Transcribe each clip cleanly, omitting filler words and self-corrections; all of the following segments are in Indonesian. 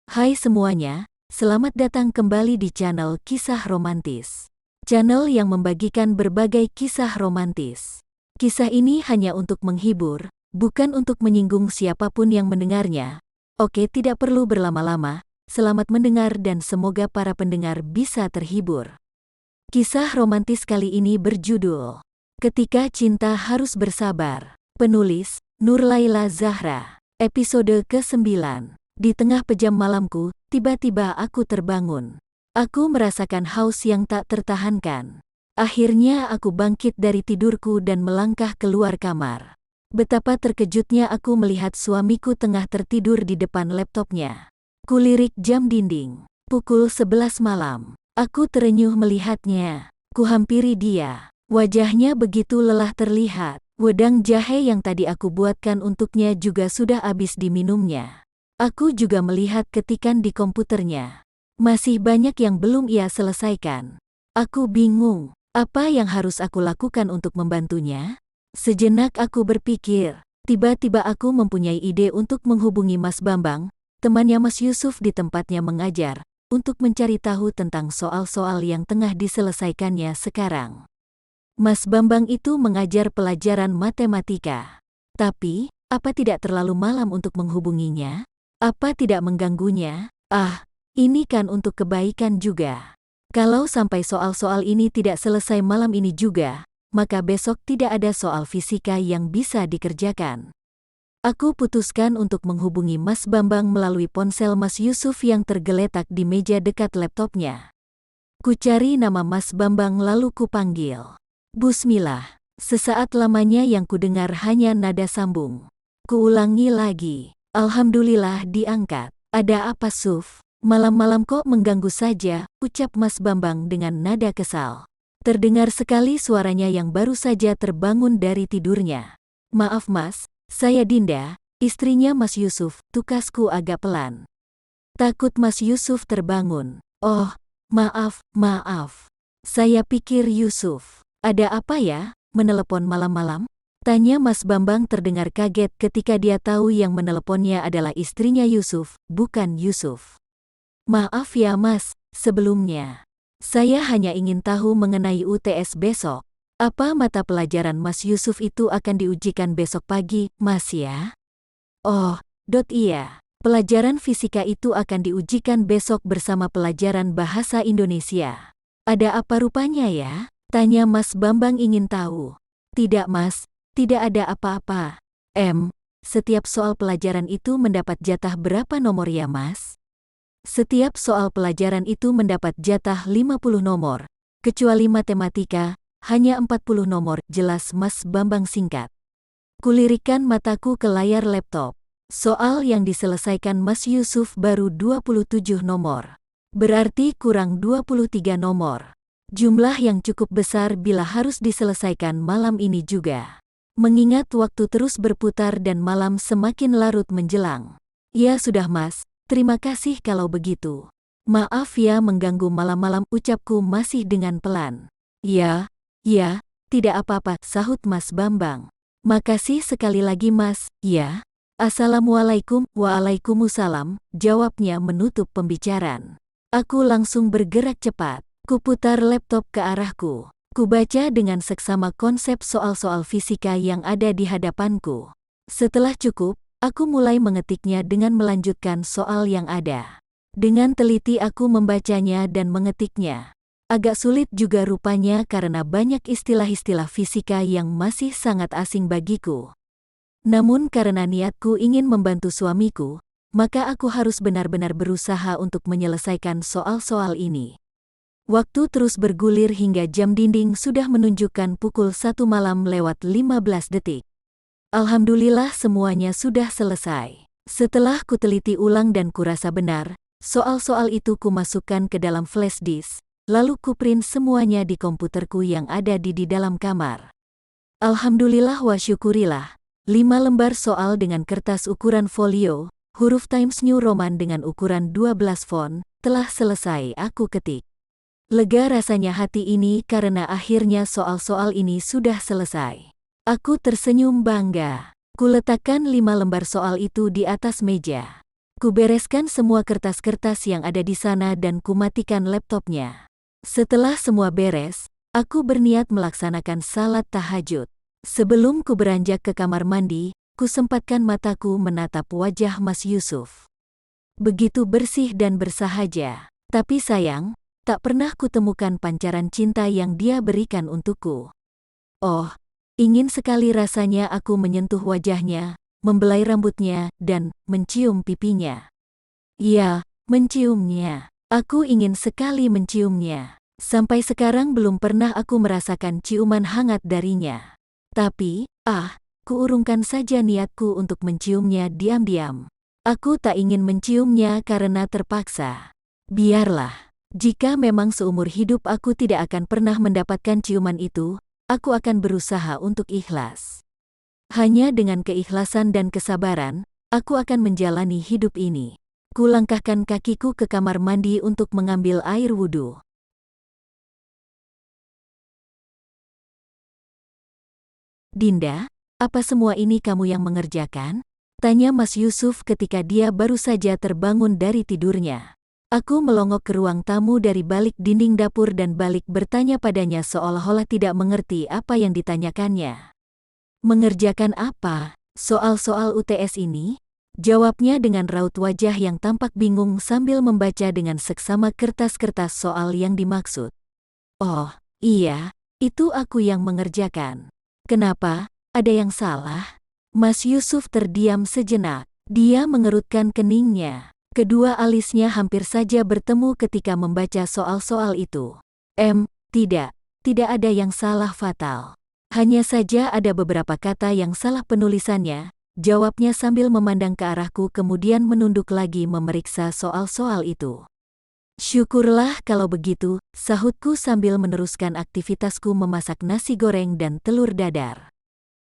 Hai semuanya, selamat datang kembali di channel Kisah Romantis. Channel yang membagikan berbagai kisah romantis. Kisah ini hanya untuk menghibur, bukan untuk menyinggung siapapun yang mendengarnya. Oke, tidak perlu berlama-lama. Selamat mendengar dan semoga para pendengar bisa terhibur. Kisah romantis kali ini berjudul Ketika Cinta Harus Bersabar. Penulis, Nurlaila Zahra. Episode ke-9. Di tengah pejam malamku, tiba-tiba aku terbangun. Aku merasakan haus yang tak tertahankan. Akhirnya aku bangkit dari tidurku dan melangkah keluar kamar. Betapa terkejutnya aku melihat suamiku tengah tertidur di depan laptopnya. Kulirik jam dinding. Pukul 11 malam. Aku terenyuh melihatnya. Kuhampiri dia. Wajahnya begitu lelah terlihat. Wedang jahe yang tadi aku buatkan untuknya juga sudah habis diminumnya. Aku juga melihat ketikan di komputernya. Masih banyak yang belum ia selesaikan. Aku bingung, apa yang harus aku lakukan untuk membantunya? Sejenak aku berpikir, tiba-tiba aku mempunyai ide untuk menghubungi Mas Bambang, temannya Mas Yusuf di tempatnya mengajar, untuk mencari tahu tentang soal-soal yang tengah diselesaikannya sekarang. Mas Bambang itu mengajar pelajaran matematika. Tapi, apa tidak terlalu malam untuk menghubunginya? Apa tidak mengganggunya? Ini kan untuk kebaikan juga. Kalau sampai soal-soal ini tidak selesai malam ini juga, maka besok tidak ada soal fisika yang bisa dikerjakan. Aku putuskan untuk menghubungi Mas Bambang melalui ponsel Mas Yusuf yang tergeletak di meja dekat laptopnya. Kucari nama Mas Bambang lalu kupanggil. Bismillah. Sesaat lamanya yang kudengar hanya nada sambung. Kuulangi lagi. Alhamdulillah diangkat. Ada apa Suf? Malam-malam kok mengganggu saja, ucap Mas Bambang dengan nada kesal. Terdengar sekali suaranya yang baru saja terbangun dari tidurnya. Maaf Mas, saya Dinda, istrinya Mas Yusuf, tukasku agak pelan. Takut Mas Yusuf terbangun. Oh, maaf. Saya pikir Yusuf. Ada apa ya, menelepon malam-malam? Tanya Mas Bambang terdengar kaget ketika dia tahu yang meneleponnya adalah istrinya Yusuf, bukan Yusuf. Maaf ya Mas, sebelumnya. Saya hanya ingin tahu mengenai UTS besok. Apa mata pelajaran Mas Yusuf itu akan diujikan besok pagi, Mas ya? Oh, iya. Pelajaran fisika itu akan diujikan besok bersama pelajaran bahasa Indonesia. Ada apa rupanya ya? Tanya Mas Bambang ingin tahu. Tidak Mas, tidak ada apa-apa. Setiap soal pelajaran itu mendapat jatah berapa nomor ya Mas? Setiap soal pelajaran itu mendapat jatah 50 nomor. Kecuali matematika, hanya 40 nomor, jelas Mas Bambang singkat. Kulirikan mataku ke layar laptop. Soal yang diselesaikan Mas Yusuf baru 27 nomor. Berarti kurang 23 nomor. Jumlah yang cukup besar bila harus diselesaikan malam ini juga. Mengingat waktu terus berputar dan malam semakin larut menjelang. Ya sudah Mas, terima kasih kalau begitu. Maaf ya mengganggu malam-malam, ucapku masih dengan pelan. Ya, tidak apa-apa, sahut Mas Bambang. Makasih sekali lagi Mas, ya. Assalamualaikum. Waalaikumsalam, jawabnya menutup pembicaraan. Aku langsung bergerak cepat. Kuputar laptop ke arahku. Kubaca dengan seksama konsep soal-soal fisika yang ada di hadapanku. Setelah cukup, aku mulai mengetiknya dengan melanjutkan soal yang ada. Dengan teliti aku membacanya dan mengetiknya. Agak sulit juga rupanya karena banyak istilah-istilah fisika yang masih sangat asing bagiku. Namun karena niatku ingin membantu suamiku, maka aku harus benar-benar berusaha untuk menyelesaikan soal-soal ini. Waktu terus bergulir hingga jam dinding sudah menunjukkan pukul 1 malam lewat 15 detik. Alhamdulillah semuanya sudah selesai. Setelah kuteliti ulang dan kurasa benar, soal-soal itu kumasukkan ke dalam flash disk, lalu kuprint semuanya di komputerku yang ada di dalam kamar. Alhamdulillah wa syukurillah, 5 lembar soal dengan kertas ukuran folio, huruf Times New Roman dengan ukuran 12 font, telah selesai aku ketik. Lega rasanya hati ini karena akhirnya soal-soal ini sudah selesai. Aku tersenyum bangga. Kuletakkan 5 lembar soal itu di atas meja. Kubereskan semua kertas-kertas yang ada di sana dan kumatikan laptopnya. Setelah semua beres, aku berniat melaksanakan salat tahajud. Sebelum ku beranjak ke kamar mandi, kusempatkan mataku menatap wajah Mas Yusuf. Begitu bersih dan bersahaja. Tapi sayang, tak pernah kutemukan pancaran cinta yang dia berikan untukku. Oh, ingin sekali rasanya aku menyentuh wajahnya, membelai rambutnya, dan mencium pipinya. Ya, menciumnya. Aku ingin sekali menciumnya. Sampai sekarang belum pernah aku merasakan ciuman hangat darinya. Tapi, kuurungkan saja niatku untuk menciumnya diam-diam. Aku tak ingin menciumnya karena terpaksa. Biarlah. Jika memang seumur hidup aku tidak akan pernah mendapatkan ciuman itu, aku akan berusaha untuk ikhlas. Hanya dengan keikhlasan dan kesabaran, aku akan menjalani hidup ini. Kulangkahkan kakiku ke kamar mandi untuk mengambil air wudhu. Dinda, apa semua ini kamu yang mengerjakan? Tanya Mas Yusuf ketika dia baru saja terbangun dari tidurnya. Aku melongok ke ruang tamu dari balik dinding dapur dan balik bertanya padanya seolah-olah tidak mengerti apa yang ditanyakannya. Mengerjakan apa? Soal-soal UTS ini? Jawabnya dengan raut wajah yang tampak bingung sambil membaca dengan seksama kertas-kertas soal yang dimaksud. Oh, iya, itu aku yang mengerjakan. Kenapa? Ada yang salah? Mas Yusuf terdiam sejenak. Dia mengerutkan keningnya. Kedua alisnya hampir saja bertemu ketika membaca soal-soal itu. Tidak. Tidak ada yang salah fatal. Hanya saja ada beberapa kata yang salah penulisannya, jawabnya sambil memandang ke arahku kemudian menunduk lagi memeriksa soal-soal itu. Syukurlah kalau begitu, sahutku sambil meneruskan aktivitasku memasak nasi goreng dan telur dadar.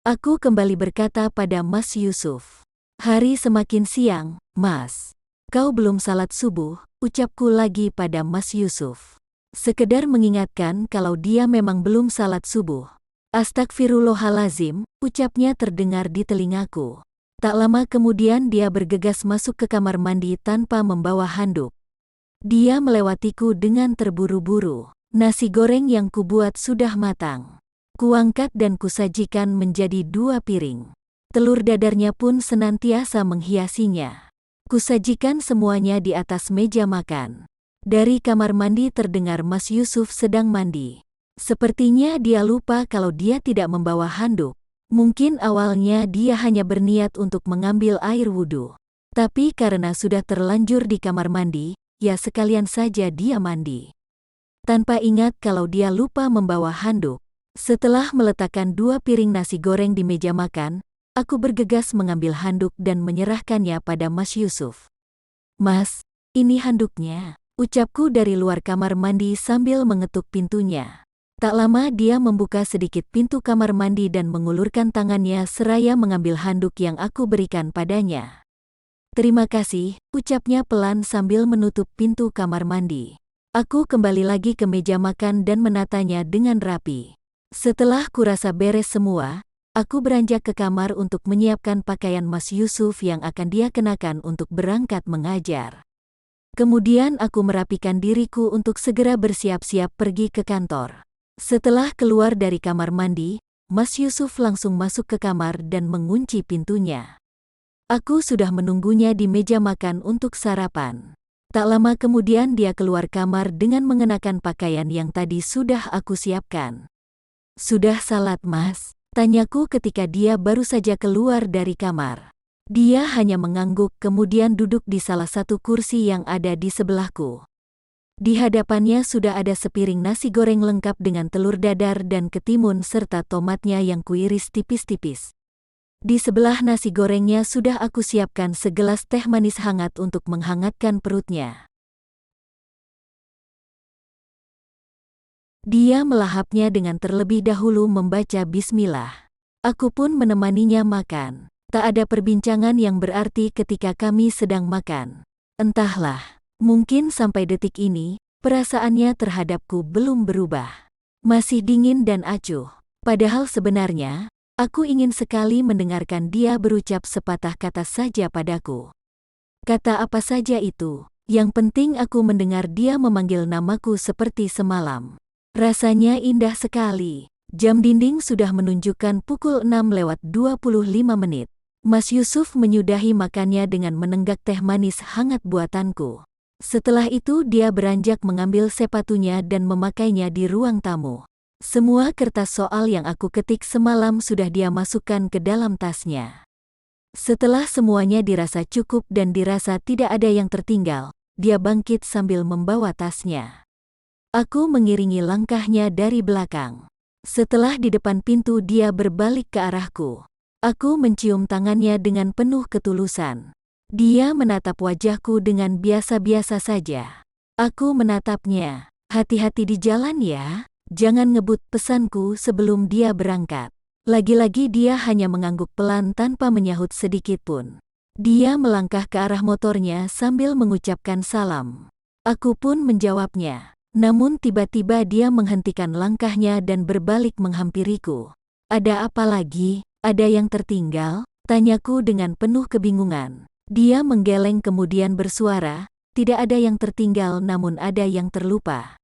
Aku kembali berkata pada Mas Yusuf. Hari semakin siang, Mas. Kau belum salat subuh, ucapku lagi pada Mas Yusuf. Sekedar mengingatkan kalau dia memang belum salat subuh. Astagfirullahalazim, ucapnya terdengar di telingaku. Tak lama kemudian dia bergegas masuk ke kamar mandi tanpa membawa handuk. Dia melewatiku dengan terburu-buru. Nasi goreng yang kubuat sudah matang. Kuangkat dan kusajikan menjadi 2 piring. Telur dadarnya pun senantiasa menghiasinya. Kusajikan semuanya di atas meja makan. Dari kamar mandi terdengar Mas Yusuf sedang mandi. Sepertinya dia lupa kalau dia tidak membawa handuk. Mungkin awalnya dia hanya berniat untuk mengambil air wudhu. Tapi karena sudah terlanjur di kamar mandi, ya sekalian saja dia mandi. Tanpa ingat kalau dia lupa membawa handuk. Setelah meletakkan 2 piring nasi goreng di meja makan, aku bergegas mengambil handuk dan menyerahkannya pada Mas Yusuf. Mas, ini handuknya, ucapku dari luar kamar mandi sambil mengetuk pintunya. Tak lama dia membuka sedikit pintu kamar mandi dan mengulurkan tangannya seraya mengambil handuk yang aku berikan padanya. Terima kasih, ucapnya pelan sambil menutup pintu kamar mandi. Aku kembali lagi ke meja makan dan menatanya dengan rapi. Setelah kurasa beres semua, aku beranjak ke kamar untuk menyiapkan pakaian Mas Yusuf yang akan dia kenakan untuk berangkat mengajar. Kemudian aku merapikan diriku untuk segera bersiap-siap pergi ke kantor. Setelah keluar dari kamar mandi, Mas Yusuf langsung masuk ke kamar dan mengunci pintunya. Aku sudah menunggunya di meja makan untuk sarapan. Tak lama kemudian dia keluar kamar dengan mengenakan pakaian yang tadi sudah aku siapkan. Sudah salat, Mas? Tanyaku ketika dia baru saja keluar dari kamar. Dia hanya mengangguk kemudian duduk di salah satu kursi yang ada di sebelahku. Di hadapannya sudah ada sepiring nasi goreng lengkap dengan telur dadar dan ketimun serta tomatnya yang kuiris tipis-tipis. Di sebelah nasi gorengnya sudah aku siapkan segelas teh manis hangat untuk menghangatkan perutnya. Dia melahapnya dengan terlebih dahulu membaca bismillah. Aku pun menemaninya makan. Tak ada perbincangan yang berarti ketika kami sedang makan. Entahlah, mungkin sampai detik ini, perasaannya terhadapku belum berubah. Masih dingin dan acuh. Padahal sebenarnya, aku ingin sekali mendengarkan dia berucap sepatah kata saja padaku. Kata apa saja itu. Yang penting aku mendengar dia memanggil namaku seperti semalam. Rasanya indah sekali. Jam dinding sudah menunjukkan pukul 6:25 menit. Mas Yusuf menyudahi makannya dengan menenggak teh manis hangat buatanku. Setelah itu dia beranjak mengambil sepatunya dan memakainya di ruang tamu. Semua kertas soal yang aku ketik semalam sudah dia masukkan ke dalam tasnya. Setelah semuanya dirasa cukup dan dirasa tidak ada yang tertinggal, dia bangkit sambil membawa tasnya. Aku mengiringi langkahnya dari belakang. Setelah di depan pintu dia berbalik ke arahku. Aku mencium tangannya dengan penuh ketulusan. Dia menatap wajahku dengan biasa-biasa saja. Aku menatapnya. Hati-hati di jalan ya, jangan ngebut, pesanku sebelum dia berangkat. Lagi-lagi dia hanya mengangguk pelan tanpa menyahut sedikit pun. Dia melangkah ke arah motornya sambil mengucapkan salam. Aku pun menjawabnya. Namun tiba-tiba dia menghentikan langkahnya dan berbalik menghampiriku. Ada apa lagi? Ada yang tertinggal? Tanyaku dengan penuh kebingungan. Dia menggeleng kemudian bersuara, tidak ada yang tertinggal namun ada yang terlupa.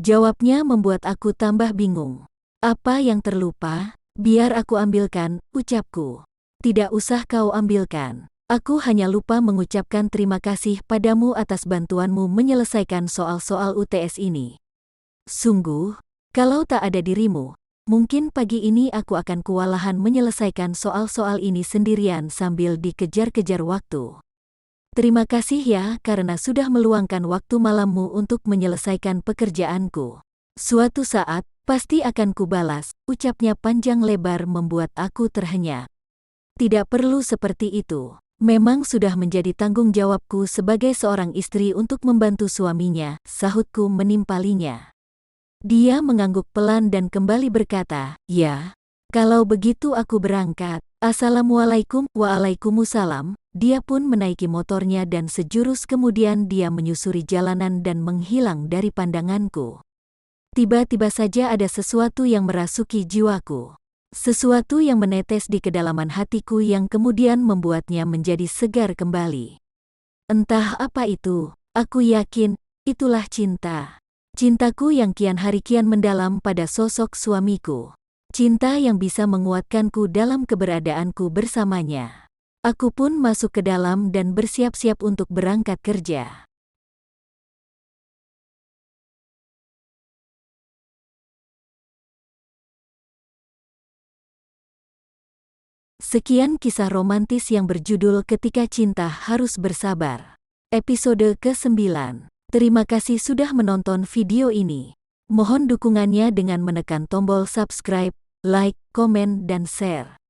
Jawabnya membuat aku tambah bingung. Apa yang terlupa? Biar aku ambilkan, ucapku. Tidak usah kau ambilkan. Aku hanya lupa mengucapkan terima kasih padamu atas bantuanmu menyelesaikan soal-soal UTS ini. Sungguh, kalau tak ada dirimu, mungkin pagi ini aku akan kewalahan menyelesaikan soal-soal ini sendirian sambil dikejar-kejar waktu. Terima kasih ya karena sudah meluangkan waktu malammu untuk menyelesaikan pekerjaanku. Suatu saat, pasti akan kubalas, ucapnya panjang lebar membuat aku terhenyak. Tidak perlu seperti itu. Memang sudah menjadi tanggung jawabku sebagai seorang istri untuk membantu suaminya, sahutku menimpalinya. Dia mengangguk pelan dan kembali berkata, ya, kalau begitu aku berangkat. Assalamualaikum. Waalaikumsalam. Dia pun menaiki motornya dan sejurus kemudian dia menyusuri jalanan dan menghilang dari pandanganku. Tiba-tiba saja ada sesuatu yang merasuki jiwaku. Sesuatu yang menetes di kedalaman hatiku yang kemudian membuatnya menjadi segar kembali. Entah apa itu, aku yakin, itulah cinta. Cintaku yang kian hari kian mendalam pada sosok suamiku. Cinta yang bisa menguatkanku dalam keberadaanku bersamanya. Aku pun masuk ke dalam dan bersiap-siap untuk berangkat kerja. Sekian kisah romantis yang berjudul Ketika Cinta Harus Bersabar. Episode ke-9. Terima kasih sudah menonton video ini. Mohon dukungannya dengan menekan tombol subscribe, like, komen, dan share.